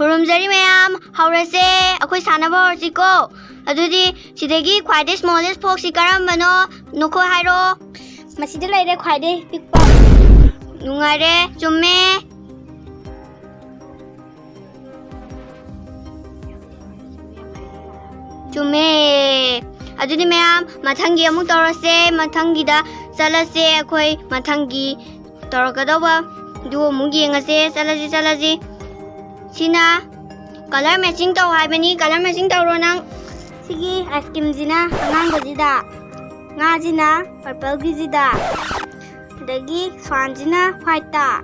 ꯈꯨꯔꯨꯝꯖꯔꯤ ꯃꯌꯥꯝ ꯍꯧꯔꯁꯦ ꯑꯩꯈꯣꯏ ꯁꯥꯟꯅꯕ ꯍꯧꯔꯁꯤꯀꯣ ꯑꯗꯨꯗꯤ ꯁꯤꯗꯒꯤ ꯈ꯭ꯋꯥꯏꯗꯒꯤ ꯁ꯭ꯃꯣꯂꯦꯁ ꯐꯣꯛꯁꯤ ꯀꯔꯝꯕꯅꯣ ꯅꯈꯣꯏ ꯍꯥꯏꯔꯣ ꯃꯁꯤꯗ ꯂꯩꯔꯦ ꯈ꯭ꯋꯥꯏꯗꯒꯤ ꯄꯤꯛꯄ ꯅꯨꯡꯉꯥꯏꯔꯦ ꯆꯨꯝꯃꯦ ꯆꯨꯝꯃꯦ ꯑꯗꯨꯗꯤ ꯃꯌꯥꯝ ꯃꯊꯪꯒꯤ ꯑꯃꯨꯛ ꯇꯧꯔꯁꯦ ꯃꯊꯪꯒꯤꯗ ꯆꯠꯂꯁꯦ ꯑꯩꯈꯣꯏ ꯃꯊꯪꯒꯤ ꯇꯧꯔꯛꯀꯗꯧꯕ ꯑꯗꯨ ꯑꯃꯨꯛ ꯌꯦꯡꯉꯁꯦ ꯆꯠꯂꯁꯤ Sina color matching tau haibani color matching tawro nang sigi ice cream jina angangajida nga jina purple gijida dagi swan jina white ta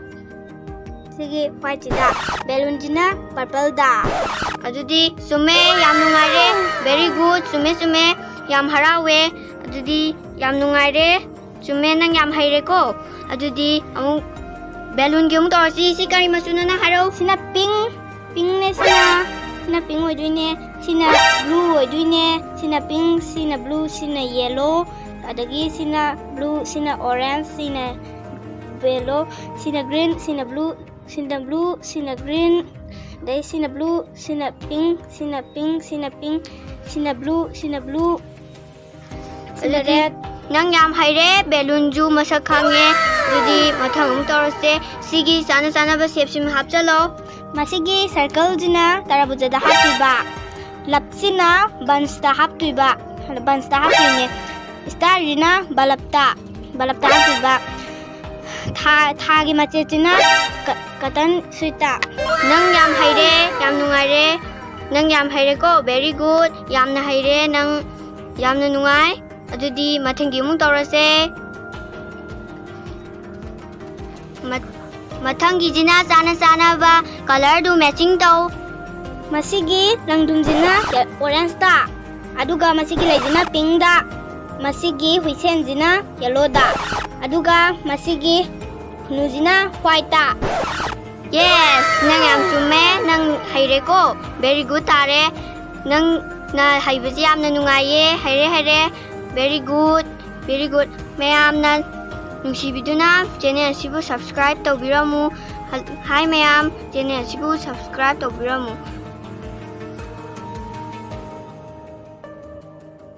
sigi white jida balloon jina purple da adudi sume yam nungaire very good sume yam harawe adudi yam nungaire sume nang yam haire ko adudi amuk balloon gi amuk tawsi si kari masuna na haro sina pink ne sina pink oidoine sina blue oidoine sina pink sina blue sina yellow adagi sina blue sina orange sina yellow sina green sina blue sina green dai sina blue sina pink sina blue sina red nang yam haire balloon ju masak khange adudi mathang amuk tawrase sigi sana ba shape sim hapchalo masigi circle jina tarabujada haptuiba lapsina buns-ta haptuiba buns-ta haptuine star jina balapta haptuiba thagi mache jina cotton suita nang yam haire yam nungaire nang yam haire ko very good yamna haire nang yamna nungai adudi mathangi amuk tawrase mathangi jina sana ba color du matching tau masigi langdum jina orange ta aduga masigi lejina pink da masigi huisen jina yellow da aduga masigi nu jina white ta yes nang yam chume nang haire ko very good tare nang na haibaji yamna nungaye haire very good mayam na nungsibiduna channel asibu subscribe tawbiramu hi mayam channel asibu subscribe tawbiramu